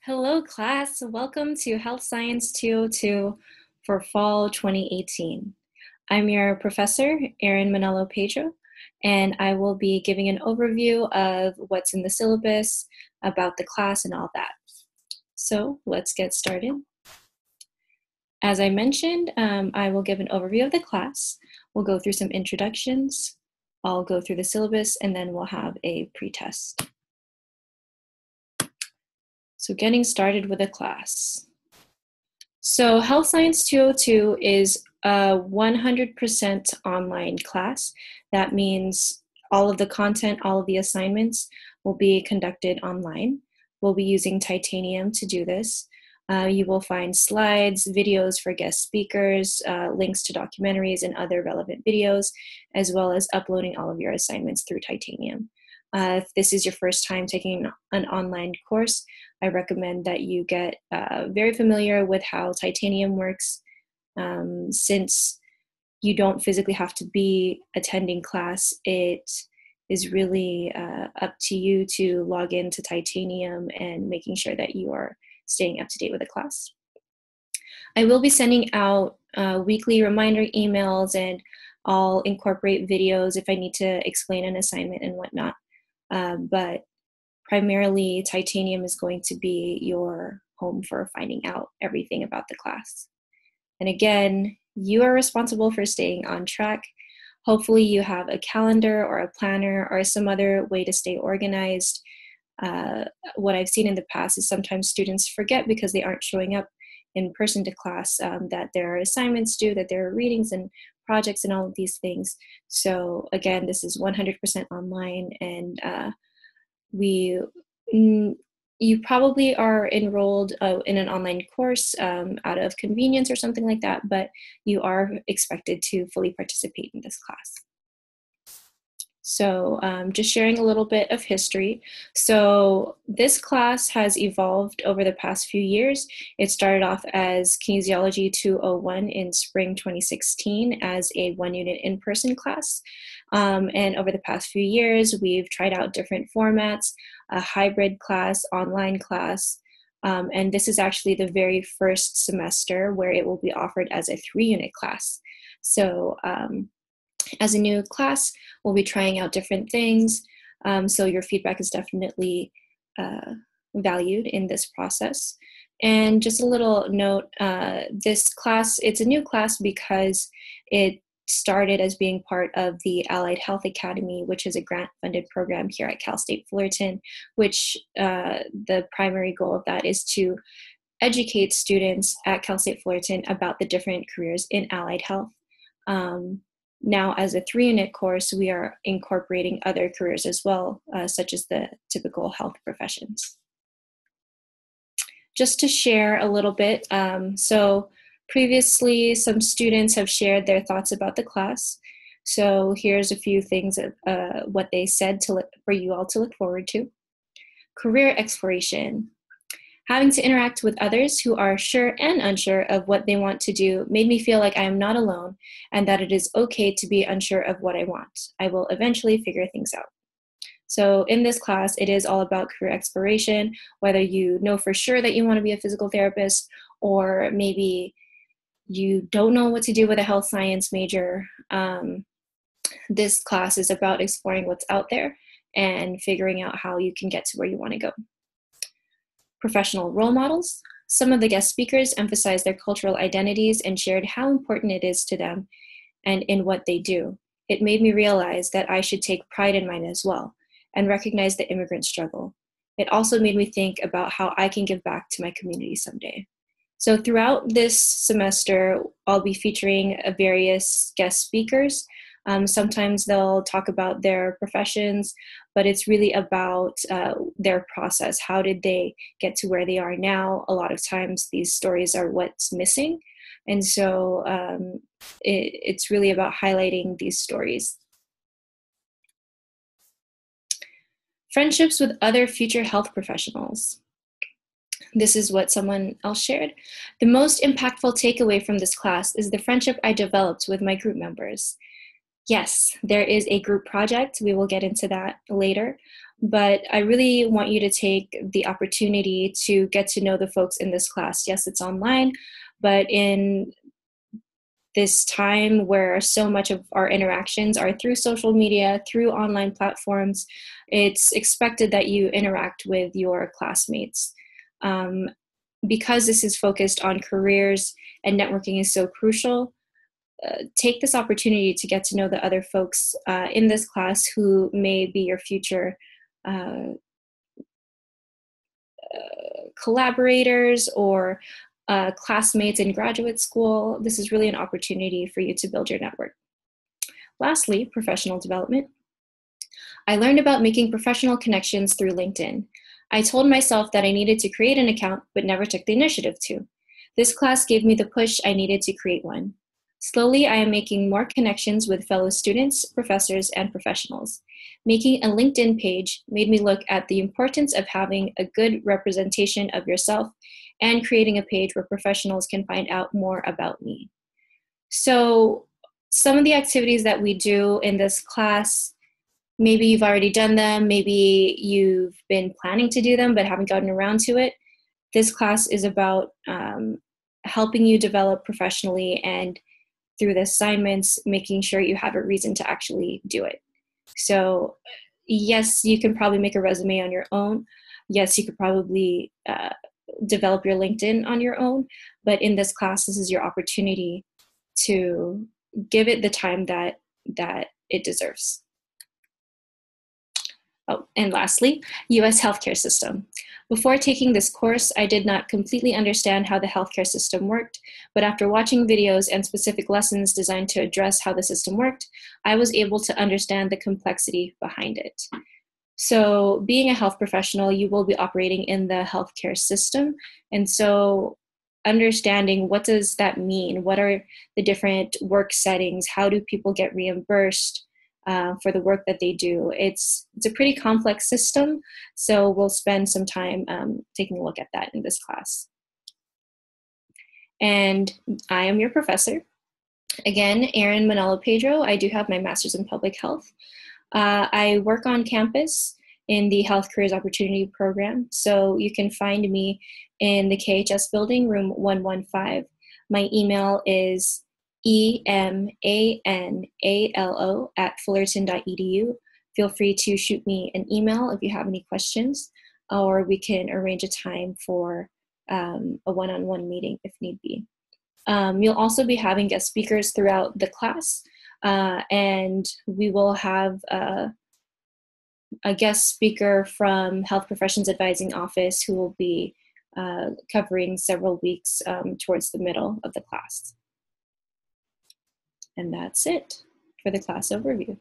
Hello class, welcome to Health Science 202 for Fall 2018. I'm your professor, Erin Manello Pedro, and I will be giving an overview of what's in the syllabus, about the class, and all that. So let's get started. As I mentioned, I will give an overview of the class. We'll go through some introductions, I'll go through the syllabus, and then we'll have a pretest. So getting started with the class. So Health Science 202 is a 100% online class. That means all of the content, all of the assignments will be conducted online. We'll be using Titanium to do this. You will find slides, videos for guest speakers, links to documentaries and other relevant videos, as well as uploading all of your assignments through Titanium. If this is your first time taking an online course, I recommend that you get very familiar with how Titanium works. Since you don't physically have to be attending class, it is really up to you to log into Titanium and making sure that you are staying up to date with the class. I will be sending out weekly reminder emails, and I'll incorporate videos if I need to explain an assignment and whatnot. But primarily, Titanium is going to be your home for finding out everything about the class. And again, you are responsible for staying on track. Hopefully you have a calendar or a planner or some other way to stay organized. What I've seen in the past is sometimes students forget because they aren't showing up in person to class that there are assignments due, that there are readings and projects and all of these things. So again, this is 100% online, and you probably are enrolled in an online course out of convenience or something like that, but you are expected to fully participate in this class. So just sharing a little bit of history. So this class has evolved over the past few years. It started off as Kinesiology 201 in spring 2016 as a one-unit in-person class. And over the past few years, we've tried out different formats, a hybrid class, online class, and this is actually the very first semester where it will be offered as a 3-unit class. So as a new class, we'll be trying out different things, so your feedback is definitely valued in this process. And just a little note, this class, it's a new class because it started as being part of the Allied Health Academy, which is a grant-funded program here at Cal State Fullerton, which the primary goal of that is to educate students at Cal State Fullerton about the different careers in allied health. Now, as a 3-unit course, we are incorporating other careers as well, such as the typical health professions. Just to share a little bit, so previously some students have shared their thoughts about the class. So here's a few things of what they said for you all to look forward to. Career exploration. Having to interact with others who are sure and unsure of what they want to do made me feel like I am not alone and that it is okay to be unsure of what I want. I will eventually figure things out. So in this class, it is all about career exploration, whether you know for sure that you want to be a physical therapist, or maybe you don't know what to do with a health science major. This class is about exploring what's out there and figuring out how you can get to where you want to go. Professional role models. Some of the guest speakers emphasized their cultural identities and shared how important it is to them and in what they do. It made me realize that I should take pride in mine as well and recognize the immigrant struggle. It also made me think about how I can give back to my community someday. So throughout this semester, I'll be featuring various guest speakers. Sometimes they'll talk about their professions, but it's really about their process. How did they get to where they are now? A lot of times these stories are what's missing. And so it's really about highlighting these stories. Friendships with other future health professionals. This is what someone else shared. The most impactful takeaway from this class is the friendship I developed with my group members. Yes, there is a group project. We will get into that later. but I really want you to take the opportunity to get to know the folks in this class. Yes, it's online, but in this time where so much of our interactions are through social media, through online platforms, it's expected that you interact with your classmates. Because this is focused on careers and networking is so crucial, take this opportunity to get to know the other folks in this class who may be your future collaborators or classmates in graduate school. This is really an opportunity for you to build your network. Lastly, professional development. I learned about making professional connections through LinkedIn. I told myself that I needed to create an account, but never took the initiative to. This class gave me the push I needed to create one. Slowly, I am making more connections with fellow students, professors, and professionals. Making a LinkedIn page made me look at the importance of having a good representation of yourself and creating a page where professionals can find out more about me. So some of the activities that we do in this class, maybe you've already done them, maybe you've been planning to do them but haven't gotten around to it. This class is about helping you develop professionally, and through the assignments, making sure you have a reason to actually do it. So yes, you can probably make a resume on your own. Yes, you could probably develop your LinkedIn on your own, but in this class, this is your opportunity to give it the time that it deserves. Oh, and lastly, U.S. healthcare system. Before taking this course, I did not completely understand how the healthcare system worked, but after watching videos and specific lessons designed to address how the system worked, I was able to understand the complexity behind it. So being a health professional, you will be operating in the healthcare system. And so understanding what does that mean? What are the different work settings? How do people get reimbursed for the work that they do? It's a pretty complex system. So we'll spend some time taking a look at that in this class. And I am your professor. Again, Erin Manalo Pedro. I do have my master's in public health. I work on campus in the Health Careers Opportunity Program. So you can find me in the KHS building, room 115. My email is emanalo@fullerton.edu. Feel free to shoot me an email if you have any questions, or we can arrange a time for a one-on-one meeting if need be. You'll also be having guest speakers throughout the class, and we will have a guest speaker from Health Professions Advising Office who will be covering several weeks towards the middle of the class. And that's it for the class overview.